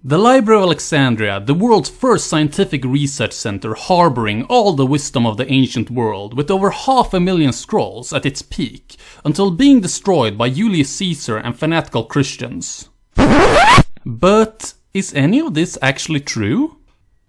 The Library of Alexandria, the world's first scientific research center harboring all the wisdom of the ancient world, with over 500,000 scrolls at its peak, until being destroyed by Julius Caesar and fanatical Christians. But is any of this actually true?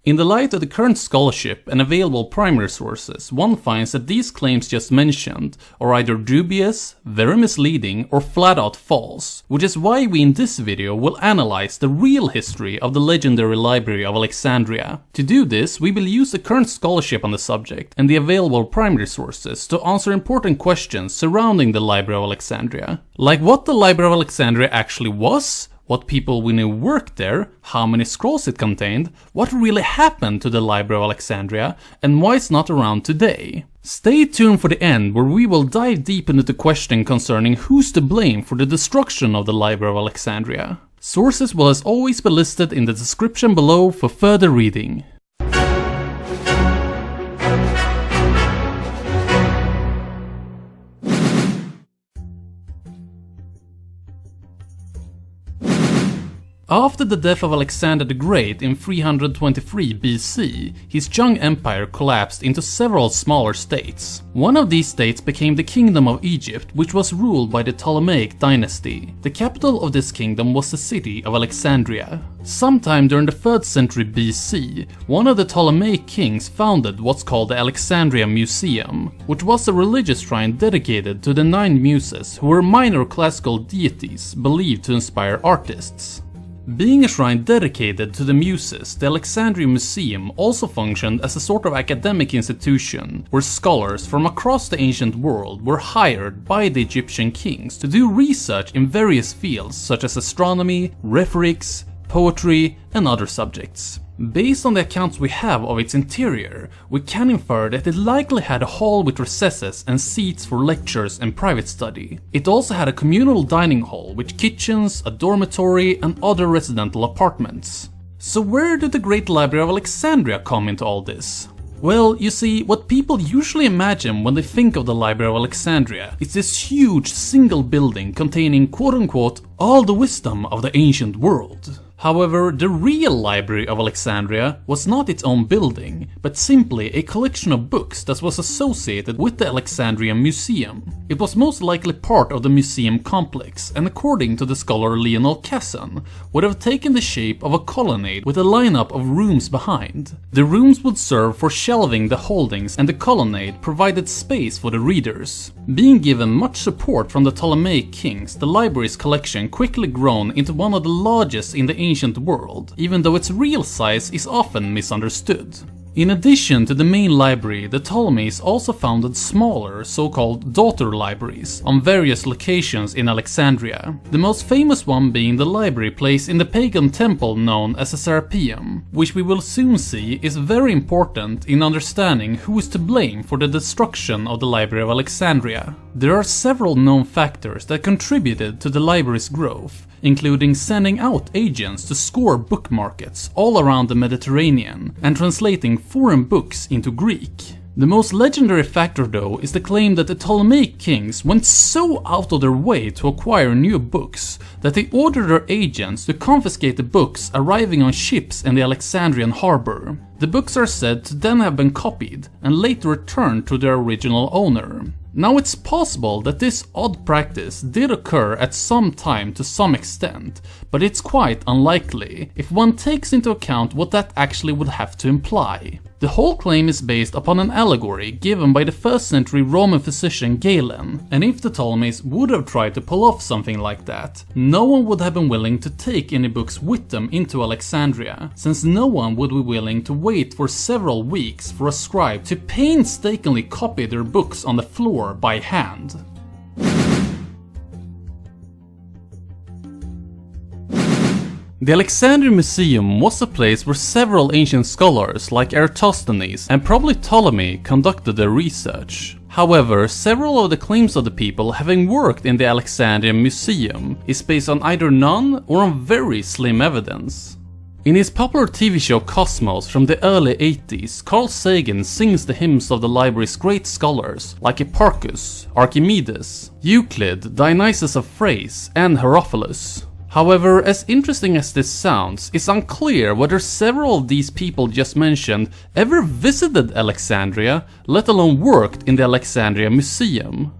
In the light of the current scholarship and available primary sources, one finds that these claims just mentioned are either dubious, very misleading, or flat out false, which is why we in this video will analyze the real history of the legendary Library of Alexandria. To do this, we will use the current scholarship on the subject and the available primary sources to answer important questions surrounding the Library of Alexandria. Like what the Library of Alexandria actually was, what people we knew worked there, how many scrolls it contained, what really happened to the Library of Alexandria, and why it's not around today. Stay tuned for the end, where we will dive deep into the question concerning who's to blame for the destruction of the Library of Alexandria. Sources will as always be listed in the description below for further reading. After the death of Alexander the Great in 323 BC, his young empire collapsed into several smaller states. One of these states became the Kingdom of Egypt, which was ruled by the Ptolemaic dynasty. The capital of this kingdom was the city of Alexandria. Sometime during the 3rd century BC, one of the Ptolemaic kings founded what's called the Alexandrian Museum, which was a religious shrine dedicated to the 9 muses, who were minor classical deities believed to inspire artists. Being a shrine dedicated to the Muses, the Alexandrian Museum also functioned as a sort of academic institution where scholars from across the ancient world were hired by the Egyptian kings to do research in various fields such as astronomy, rhetorics, poetry, and other subjects. Based on the accounts we have of its interior, we can infer that it likely had a hall with recesses and seats for lectures and private study. It also had a communal dining hall with kitchens, a dormitory, and other residential apartments. So where did the Great Library of Alexandria come into all this? Well, you see, what people usually imagine when they think of the Library of Alexandria is this huge single building containing quote-unquote all the wisdom of the ancient world. However, the real Library of Alexandria was not its own building, but simply a collection of books that was associated with the Alexandrian Museum. It was most likely part of the museum complex, and according to the scholar Lionel Casson, would have taken the shape of a colonnade with a lineup of rooms behind. The rooms would serve for shelving the holdings, and the colonnade provided space for the readers. Being given much support from the Ptolemaic kings, the library's collection quickly grown into one of the largest in the ancient world, even though its real size is often misunderstood. In addition to the main library, the Ptolemies also founded smaller, so-called daughter libraries, on various locations in Alexandria. The most famous one being the library placed in the pagan temple known as the Serapeum, which we will soon see is very important in understanding who is to blame for the destruction of the Library of Alexandria. There are several known factors that contributed to the library's growth, including sending out agents to score book markets all around the Mediterranean and translating foreign books into Greek. The most legendary factor though is the claim that the Ptolemaic kings went so out of their way to acquire new books that they ordered their agents to confiscate the books arriving on ships in the Alexandrian harbor. The books are said to then have been copied and later returned to their original owner. Now it's possible that this odd practice did occur at some time to some extent, but it's quite unlikely if one takes into account what that actually would have to imply. The whole claim is based upon an allegory given by the 1st century Roman physician Galen, and if the Ptolemies would have tried to pull off something like that, no one would have been willing to take any books with them into Alexandria, since no one would be willing to wait for several weeks for a scribe to painstakingly copy their books on the floor by hand. The Alexandrian Museum was a place where several ancient scholars like Eratosthenes and probably Ptolemy conducted their research. However, several of the claims of the people having worked in the Alexandrian Museum is based on either none or on very slim evidence. In his popular TV show Cosmos from the early 80s, Carl Sagan sings the hymns of the library's great scholars like Hipparkusz, Arkhimédesz, Euclid, Dionysius of Thrace, and Herophilus. However, as interesting as this sounds, it's unclear whether several of these people just mentioned ever visited Alexandria, let alone worked in the Alexandria Museum.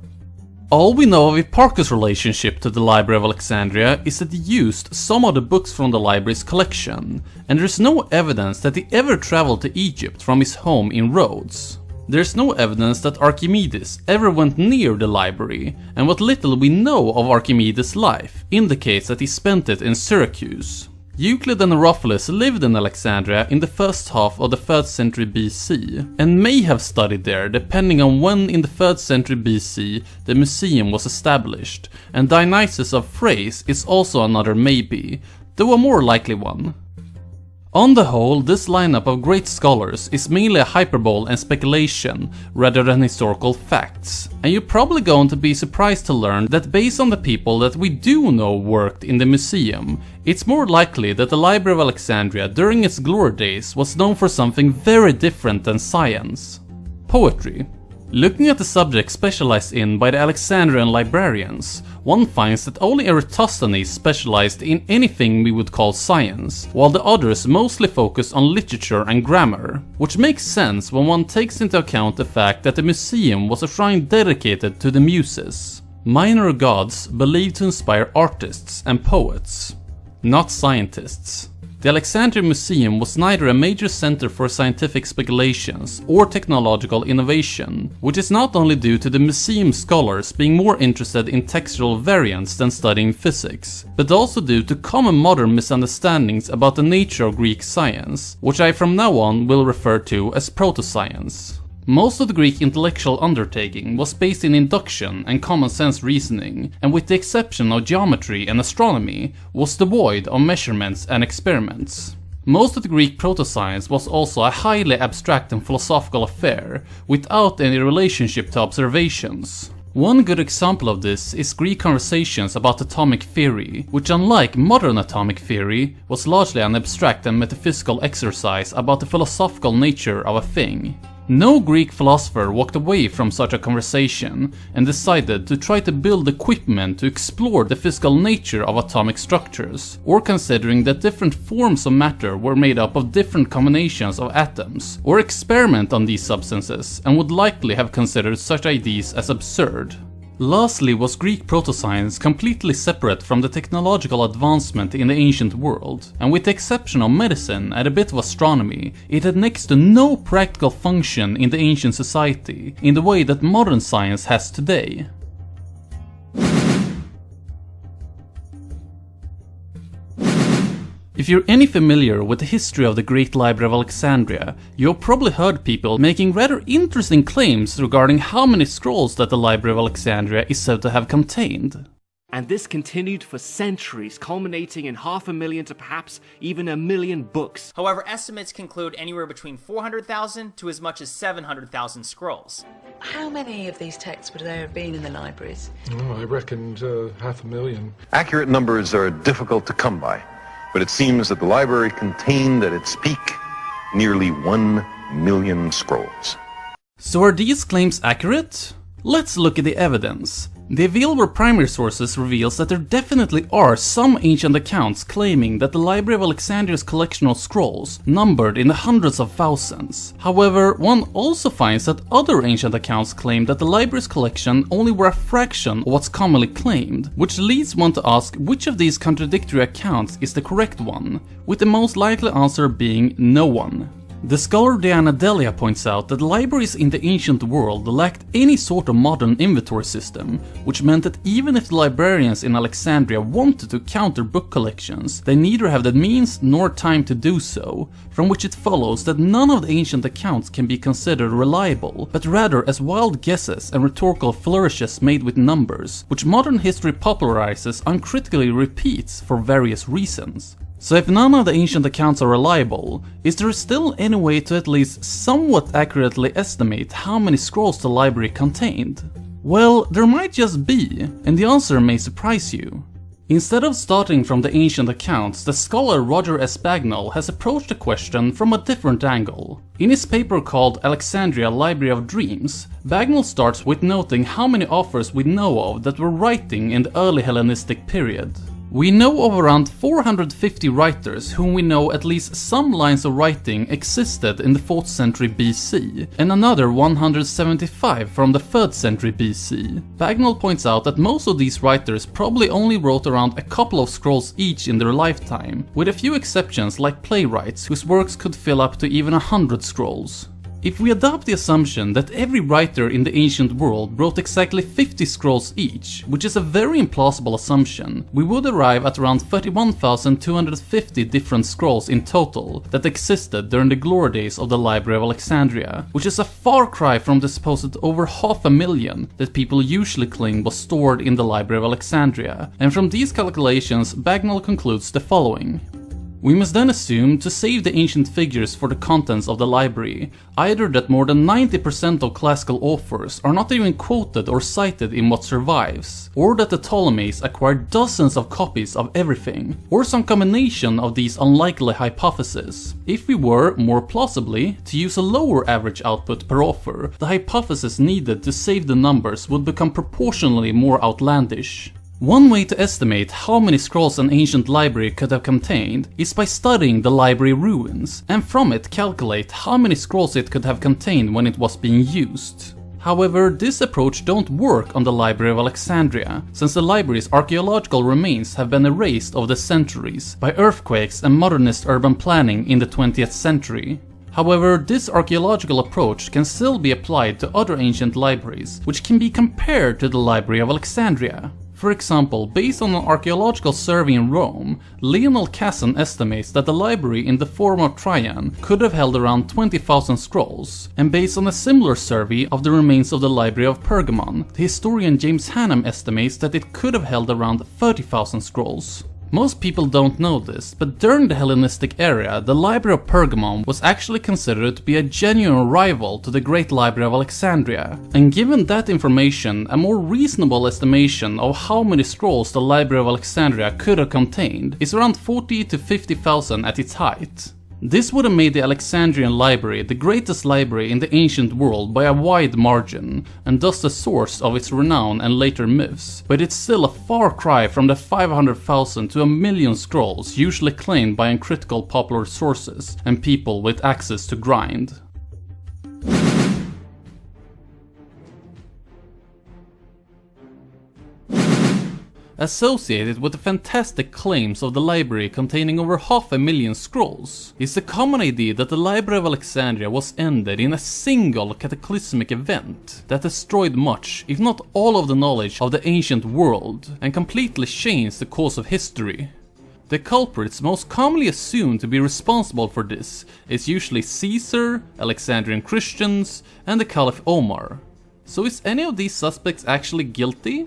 All we know of Hipparkusz' relationship to the Library of Alexandria is that he used some of the books from the library's collection, and there is no evidence that he ever traveled to Egypt from his home in Rhodes. There is no evidence that Arkhimédesz ever went near the library, and what little we know of Arkhimédesz' life indicates that he spent it in Syracuse. Euclid and Herophilus lived in Alexandria in the first half of the 3rd century BC, and may have studied there depending on when in the 3rd century BC the museum was established, and Dionysius of Thrace is also another maybe, though a more likely one. On the whole, this lineup of great scholars is mainly a hyperbole and speculation rather than historical facts, and you're probably going to be surprised to learn that based on the people that we do know worked in the museum, it's more likely that the Library of Alexandria during its glory days was known for something very different than science: poetry. Looking at the subject specialized in by the Alexandrian librarians, one finds that only Eratosthenes specialized in anything we would call science, while the others mostly focus on literature and grammar, which makes sense when one takes into account the fact that the museum was a shrine dedicated to the muses, minor gods believed to inspire artists and poets, not scientists. The Alexandrian Museum was neither a major center for scientific speculations or technological innovation, which is not only due to the museum scholars being more interested in textual variants than studying physics, but also due to common modern misunderstandings about the nature of Greek science, which I from now on will refer to as proto-science. Most of the Greek intellectual undertaking was based in induction and common sense reasoning, and with the exception of geometry and astronomy, was devoid of measurements and experiments. Most of the Greek proto-science was also a highly abstract and philosophical affair, without any relationship to observations. One good example of this is Greek conversations about atomic theory, which unlike modern atomic theory, was largely an abstract and metaphysical exercise about the philosophical nature of a thing. No Greek philosopher walked away from such a conversation and decided to try to build equipment to explore the physical nature of atomic structures, or considering that different forms of matter were made up of different combinations of atoms, or experiment on these substances, and would likely have considered such ideas as absurd. Lastly was Greek proto-science completely separate from the technological advancement in the ancient world, and with the exception of medicine and a bit of astronomy, it had next to no practical function in the ancient society, in the way that modern science has today. If you're any familiar with the history of the Great Library of Alexandria, you've probably heard people making rather interesting claims regarding how many scrolls that the Library of Alexandria is said to have contained. And this continued for centuries, culminating in 500,000 to perhaps even 1 million books. However, estimates conclude anywhere between 400,000 to as much as 700,000 scrolls. How many of these texts would there have been in the libraries? Oh, I reckoned 500,000. Accurate numbers are difficult to come by, but it seems that the library contained at its peak nearly 1 million scrolls. So are these claims accurate? Let's look at the evidence. The available primary sources reveals that there definitely are some ancient accounts claiming that the Library of Alexandria's collection of scrolls numbered in the hundreds of thousands. However, one also finds that other ancient accounts claim that the library's collection only were a fraction of what's commonly claimed, which leads one to ask which of these contradictory accounts is the correct one, with the most likely answer being no one. The scholar Delia points out that libraries in the ancient world lacked any sort of modern inventory system, which meant that even if the librarians in Alexandria wanted to count their book collections, they neither have the means nor time to do so, from which it follows that none of the ancient accounts can be considered reliable, but rather as wild guesses and rhetorical flourishes made with numbers, which modern history popularizes uncritically repeats for various reasons. So if none of the ancient accounts are reliable, is there still any way to at least somewhat accurately estimate how many scrolls the library contained? Well, there might just be, and the answer may surprise you. Instead of starting from the ancient accounts, the scholar Roger S. Bagnall has approached the question from a different angle. In his paper called Alexandria Library of Dreams, Bagnall starts with noting how many authors we know of that were writing in the early Hellenistic period. We know of around 450 writers whom we know at least some lines of writing existed in the 4th century BC, and another 175 from the 3rd century BC. Bagnall points out that most of these writers probably only wrote around a couple of scrolls each in their lifetime, with a few exceptions like playwrights whose works could fill up to even 100 scrolls. If we adopt the assumption that every writer in the ancient world wrote exactly 50 scrolls each, which is a very implausible assumption, we would arrive at around 31,250 different scrolls in total that existed during the glory days of the Library of Alexandria, which is a far cry from the supposed over 500,000 that people usually claim was stored in the Library of Alexandria, and from these calculations Bagnall concludes the following. We must then assume, to save the ancient figures for the contents of the library, either that more than 90% of classical authors are not even quoted or cited in what survives, or that the Ptolemies acquired dozens of copies of everything, or some combination of these unlikely hypotheses. If we were, more plausibly, to use a lower average output per author, the hypothesis needed to save the numbers would become proportionally more outlandish. One way to estimate how many scrolls an ancient library could have contained is by studying the library ruins, and from it calculate how many scrolls it could have contained when it was being used. However, this approach don't work on the Library of Alexandria, since the library's archaeological remains have been erased over the centuries by earthquakes and modernist urban planning in the 20th century. However, this archaeological approach can still be applied to other ancient libraries, which can be compared to the Library of Alexandria. For example, based on an archaeological survey in Rome, Lionel Casson estimates that the library in the Forum of Traian could have held around 20,000 scrolls, and based on a similar survey of the remains of the Library of Pergamon, the historian James Hannam estimates that it could have held around 30,000 scrolls. Most people don't know this, but during the Hellenistic era, the Library of Pergamon was actually considered to be a genuine rival to the Great Library of Alexandria. And given that information, a more reasonable estimation of how many scrolls the Library of Alexandria could have contained is around 40 to 50,000 at its height. This would have made the Alexandrian library the greatest library in the ancient world by a wide margin, and thus the source of its renown and later myths, but it's still a far cry from the 500,000 to 1,000,000 scrolls usually claimed by uncritical popular sources and people with access to grind. Associated with the fantastic claims of the library containing over 500,000 scrolls is the common idea that the Library of Alexandria was ended in a single cataclysmic event that destroyed much, if not all, of the knowledge of the ancient world and completely changed the course of history. The culprits most commonly assumed to be responsible for this is usually Caesar, Alexandrian Christians, and the Caliph Omar. So is any of these suspects actually guilty?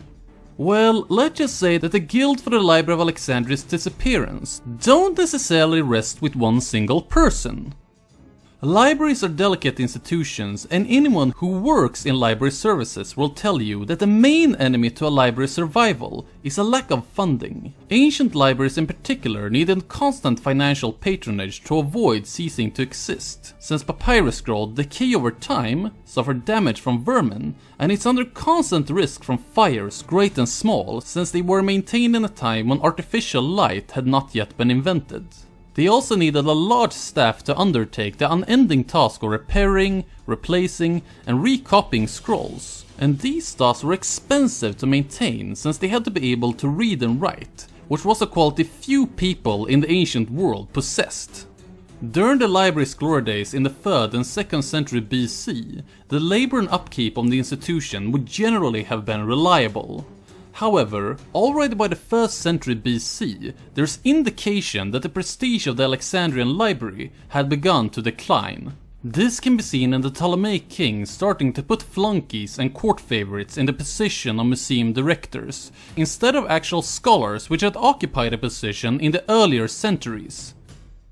Well, let's just say that the guilt for the Library of Alexandria's disappearance don't necessarily rest with one single person. Libraries are delicate institutions, and anyone who works in library services will tell you that the main enemy to a library's survival is a lack of funding. Ancient libraries in particular needed constant financial patronage to avoid ceasing to exist, since papyrus scrolls decay over time, suffer damage from vermin, and it's under constant risk from fires, great and small, since they were maintained in a time when artificial light had not yet been invented. They also needed a large staff to undertake the unending task of repairing, replacing, and recopying scrolls, and these tasks were expensive to maintain since they had to be able to read and write, which was a quality few people in the ancient world possessed. During the library's glory days in the 3rd and 2nd century BC, the labor and upkeep of the institution would generally have been reliable. However, already by the 1st century BC, there's indication that the prestige of the Alexandrian library had begun to decline. This can be seen in the Ptolemaic kings starting to put flunkies and court favorites in the position of museum directors, instead of actual scholars which had occupied a position in the earlier centuries.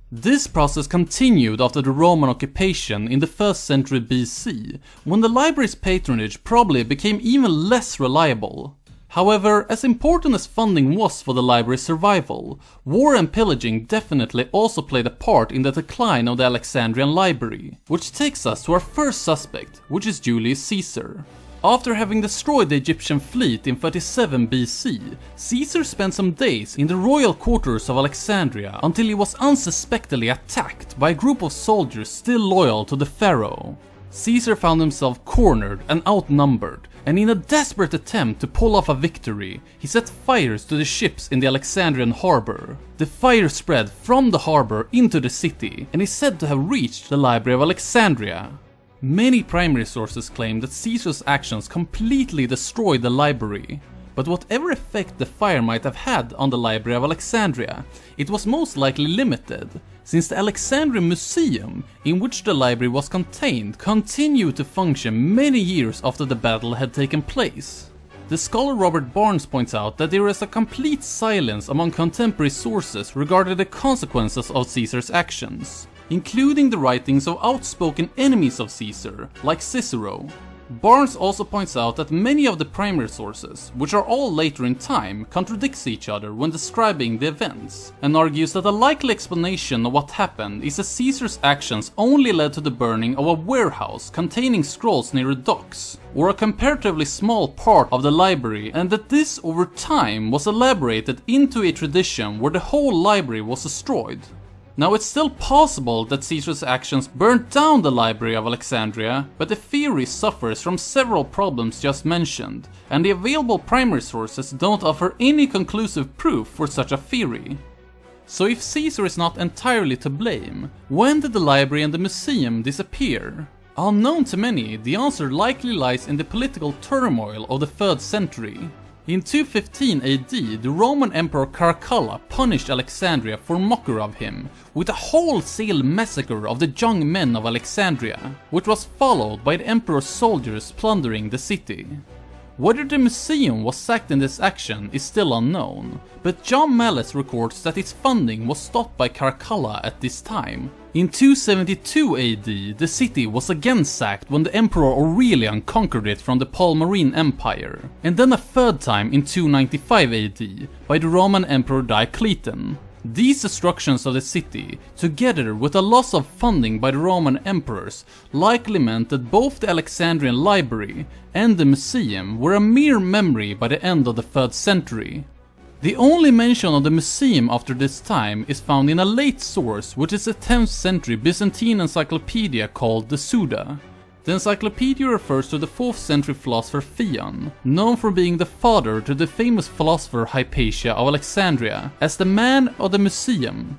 This process continued after the Roman occupation in the 1st century BC, when the library's patronage probably became even less reliable. However, as important as funding was for the library's survival, war and pillaging definitely also played a part in the decline of the Alexandrian library, which takes us to our first suspect, which is Julius Caesar. After having destroyed the Egyptian fleet in 37 BC, Caesar spent some days in the royal quarters of Alexandria until he was unsuspectedly attacked by a group of soldiers still loyal to the pharaoh. Caesar found himself cornered and outnumbered, and in a desperate attempt to pull off a victory, he set fires to the ships in the Alexandrian harbor. The fire spread from the harbor into the city and is said to have reached the Library of Alexandria. Many primary sources claim that Caesar's actions completely destroyed the library, but whatever effect the fire might have had on the Library of Alexandria, it was most likely limited, since the Alexandrian Museum, in which the library was contained, continued to function many years after the battle had taken place. The scholar Robert Barnes points out that there is a complete silence among contemporary sources regarding the consequences of Caesar's actions, including the writings of outspoken enemies of Caesar, like Cicero. Barnes also points out that many of the primary sources, which are all later in time, contradicts each other when describing the events, and argues that a likely explanation of what happened is that Caesar's actions only led to the burning of a warehouse containing scrolls near the docks, or a comparatively small part of the library, and that this over time was elaborated into a tradition where the whole library was destroyed. Now, it's still possible that Caesar's actions burnt down the Library of Alexandria, but the theory suffers from several problems just mentioned, and the available primary sources don't offer any conclusive proof for such a theory. So if Caesar is not entirely to blame, when did the library and the museum disappear? Unknown to many, the answer likely lies in the political turmoil of the 3rd century. In 215 AD, the Roman Emperor Caracalla punished Alexandria for mockery of him, with a wholesale massacre of the young men of Alexandria, which was followed by the emperor's soldiers plundering the city. Whether the museum was sacked in this action is still unknown, but John Mallet records that its funding was stopped by Caracalla at this time. In 272 AD, the city was again sacked when the Emperor Aurelian conquered it from the Palmyrene Empire, and then a third time in 295 AD by the Roman Emperor Diocletian. These destructions of the city, together with a loss of funding by the Roman emperors, likely meant that both the Alexandrian library and the museum were a mere memory by the end of the 3rd century. The only mention of the museum after this time is found in a late source, which is a 10th century Byzantine encyclopedia called the Suda. The encyclopedia refers to the 4th century philosopher Theon, known for being the father to the famous philosopher Hypatia of Alexandria, as the man of the museum.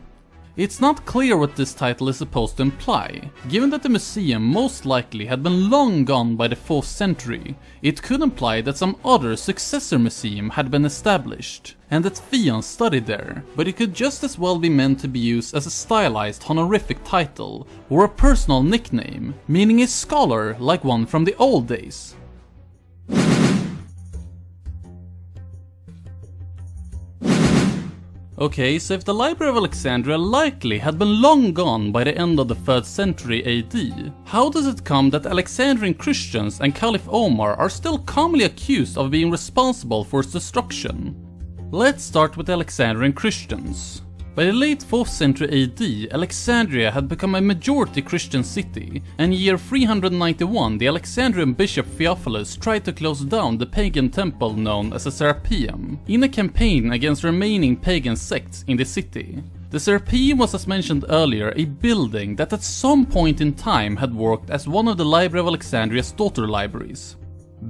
It's not clear what this title is supposed to imply. Given that the museum most likely had been long gone by the 4th century, it could imply that some other successor museum had been established, and that Theon studied there, but it could just as well be meant to be used as a stylized honorific title, or a personal nickname, meaning a scholar like one from the old days. Okay, so if the Library of Alexandria likely had been long gone by the end of the 3rd century AD, how does it come that Alexandrian Christians and Caliph Omar are still commonly accused of being responsible for its destruction? Let's start with the Alexandrian Christians. By the late 4th century AD, Alexandria had become a majority Christian city, and in year 391 the Alexandrian bishop Theophilus tried to close down the pagan temple known as the Serapeum, in a campaign against remaining pagan sects in the city. The Serapeum was, as mentioned earlier, a building that at some point in time had worked as one of the Library of Alexandria's daughter libraries.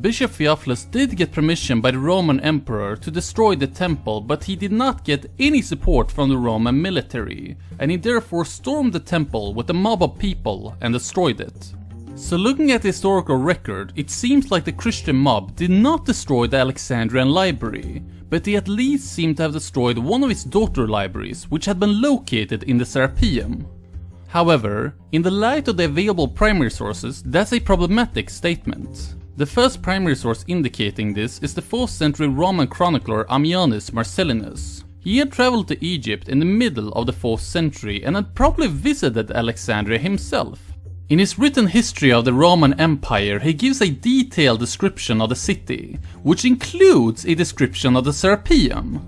Bishop Theophilus did get permission by the Roman Emperor to destroy the temple, but he did not get any support from the Roman military, and he therefore stormed the temple with a mob of people and destroyed it. So looking at the historical record, it seems like the Christian mob did not destroy the Alexandrian library, but they at least seem to have destroyed one of its daughter libraries, which had been located in the Serapeum. However, in the light of the available primary sources, that's a problematic statement. The first primary source indicating this is the 4th century Roman chronicler Ammianus Marcellinus. He had traveled to Egypt in the middle of the 4th century and had probably visited Alexandria himself. In his written history of the Roman Empire, he gives a detailed description of the city, which includes a description of the Serapeum.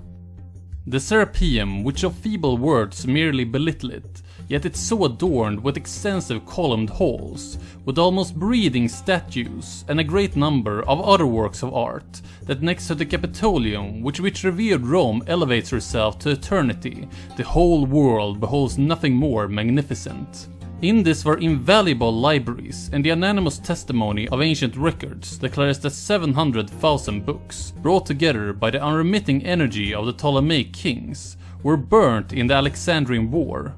The Serapeum, which of feeble words merely belittle it, yet it's so adorned with extensive columned halls, with almost breathing statues and a great number of other works of art, that next to the Capitolium, which revered Rome elevates herself to eternity, the whole world beholds nothing more magnificent. In this were invaluable libraries, and the unanimous testimony of ancient records declares that 700,000 books, brought together by the unremitting energy of the Ptolemaic kings, were burnt in the Alexandrian War.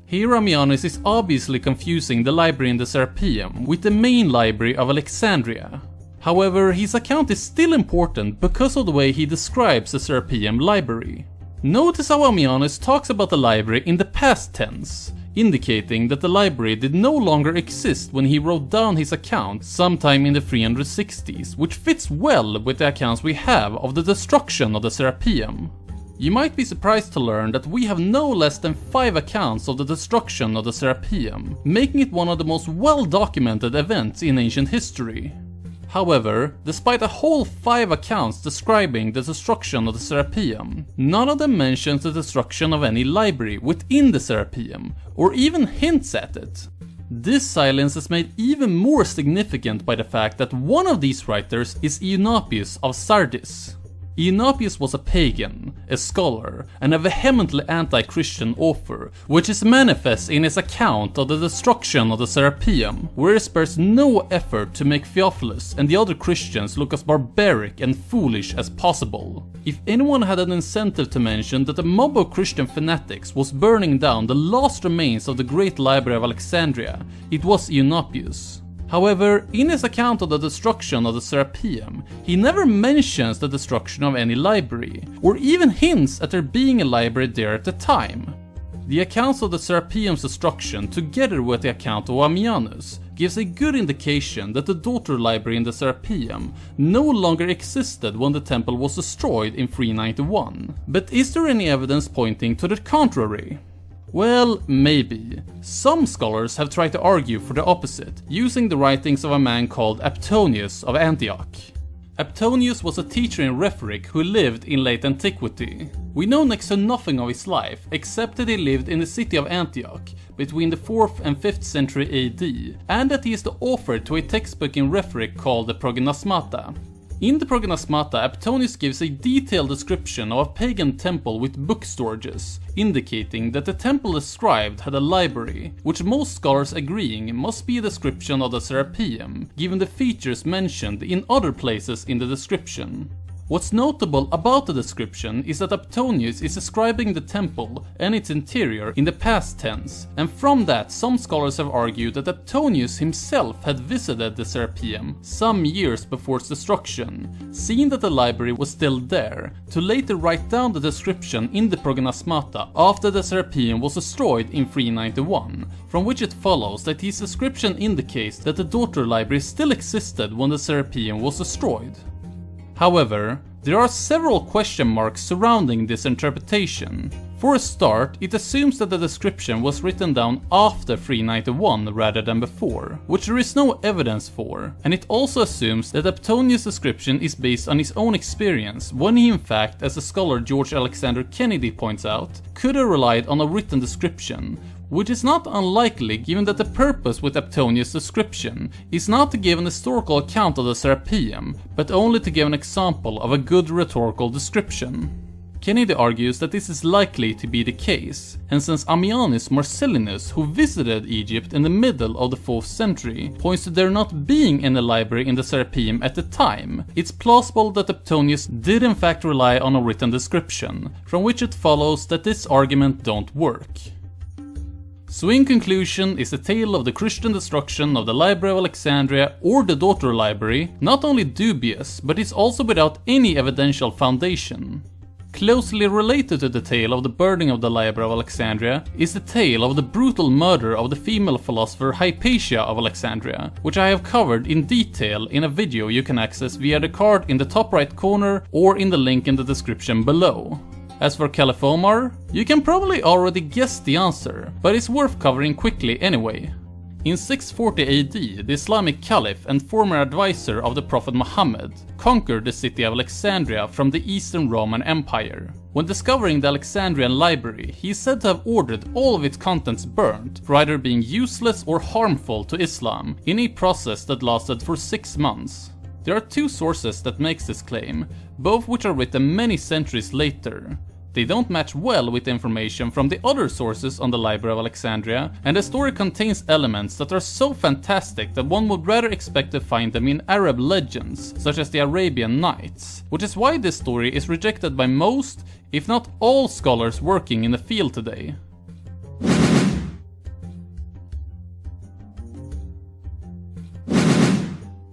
Here Ammianus is obviously confusing the library in the Serapeum with the main library of Alexandria. However, his account is still important because of the way he describes the Serapeum library. Notice how Ammianus talks about the library in the past tense, indicating that the library did no longer exist when he wrote down his account sometime in the 360s, which fits well with the accounts we have of the destruction of the Serapeum. You might be surprised to learn that we have no less than 5 accounts of the destruction of the Serapeum, making it one of the most well-documented events in ancient history. However, despite a whole 5 accounts describing the destruction of the Serapeum, none of them mentions the destruction of any library within the Serapeum, or even hints at it. This silence is made even more significant by the fact that one of these writers is Eunapius of Sardis. Eunapius was a pagan, a scholar, and a vehemently anti-Christian author, which is manifest in his account of the destruction of the Serapeum, where he spares no effort to make Theophilus and the other Christians look as barbaric and foolish as possible. If anyone had an incentive to mention that a mob of Christian fanatics was burning down the last remains of the great library of Alexandria, it was Eunapius. However, in his account of the destruction of the Serapeum, he never mentions the destruction of any library, or even hints at there being a library there at the time. The accounts of the Serapeum's destruction, together with the account of Ammianus, gives a good indication that the daughter library in the Serapeum no longer existed when the temple was destroyed in 391. But is there any evidence pointing to the contrary? Well, maybe. Some scholars have tried to argue for the opposite, using the writings of a man called Aptonius of Antioch. Aptonius was a teacher in rhetoric who lived in late antiquity. We know next to nothing of his life, except that he lived in the city of Antioch between the 4th and 5th century AD, and that he is the author to a textbook in rhetoric called the Prognosmata. In the Prognosmata, Aptonius gives a detailed description of a pagan temple with book storages, indicating that the temple described had a library, which most scholars agreeing must be a description of the Serapeum, given the features mentioned in other places in the description. What's notable about the description is that Aptonius is describing the temple and its interior in the past tense, and from that some scholars have argued that Aptonius himself had visited the Serapeum some years before its destruction, seeing that the library was still there, to later write down the description in the Prognosmata after the Serapeum was destroyed in 391, from which it follows that his description indicates that the daughter library still existed when the Serapeum was destroyed. However, there are several question marks surrounding this interpretation. For a start, it assumes that the description was written down after 391 rather than before, which there is no evidence for, and it also assumes that Aptonius' description is based on his own experience, when he in fact, as the scholar George Alexander Kennedy points out, could have relied on a written description, which is not unlikely given that the purpose with Aptonius' description is not to give an historical account of the Serapeum, but only to give an example of a good rhetorical description. Kennedy argues that this is likely to be the case, and since Ammianus Marcellinus, who visited Egypt in the middle of the 4th century, points to there not being any library in the Serapeum at the time, it's plausible that Aptonius did in fact rely on a written description, from which it follows that this argument don't work. So in conclusion, is the tale of the Christian destruction of the Library of Alexandria or the daughter library not only dubious, but is also without any evidential foundation. Closely related to the tale of the burning of the Library of Alexandria is the tale of the brutal murder of the female philosopher Hypatia of Alexandria, which I have covered in detail in a video you can access via the card in the top right corner or in the link in the description below. As for Caliphomar, you can probably already guess the answer, but it's worth covering quickly anyway. In 640 AD, the Islamic Caliph and former advisor of the Prophet Muhammad conquered the city of Alexandria from the Eastern Roman Empire. When discovering the Alexandrian library, he is said to have ordered all of its contents burnt for either being useless or harmful to Islam in a process that lasted for 6 months. There are 2 sources that makes this claim, both which are written many centuries later. They don't match well with the information from the other sources on the Library of Alexandria, and the story contains elements that are so fantastic that one would rather expect to find them in Arab legends, such as the Arabian Nights, which is why this story is rejected by most, if not all, scholars working in the field today.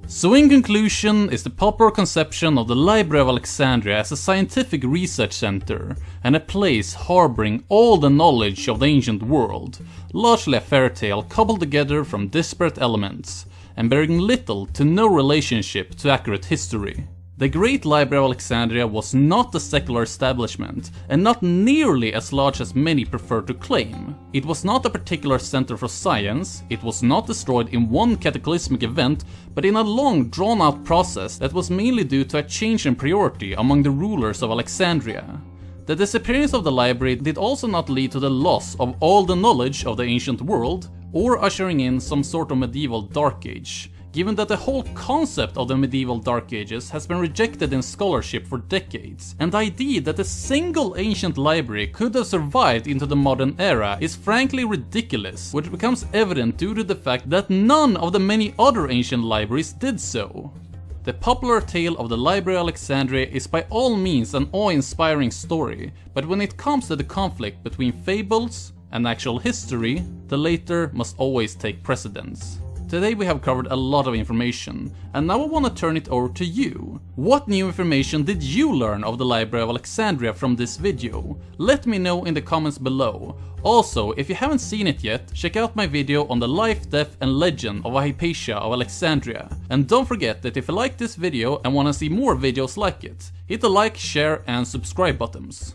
So in conclusion, is the popular conception of the Library of Alexandria as a scientific research center and a place harboring all the knowledge of the ancient world, largely a fairy tale cobbled together from disparate elements and bearing little to no relationship to accurate history. The Great Library of Alexandria was not a secular establishment, and not nearly as large as many prefer to claim. It was not a particular center for science, it was not destroyed in one cataclysmic event, but in a long drawn-out process that was mainly due to a change in priority among the rulers of Alexandria. The disappearance of the library did also not lead to the loss of all the knowledge of the ancient world, or ushering in some sort of medieval Dark Age, given that the whole concept of the medieval Dark Ages has been rejected in scholarship for decades, and the idea that a single ancient library could have survived into the modern era is frankly ridiculous, which becomes evident due to the fact that none of the many other ancient libraries did so. The popular tale of the Library of Alexandria is by all means an awe-inspiring story, but when it comes to the conflict between fables and actual history, the latter must always take precedence. Today we have covered a lot of information, and now I want to turn it over to you. What new information did you learn of the Library of Alexandria from this video? Let me know in the comments below. Also, if you haven't seen it yet, check out my video on the life, death and legend of Hypatia of Alexandria. And don't forget that if you like this video and want to see more videos like it, hit the like, share and subscribe buttons.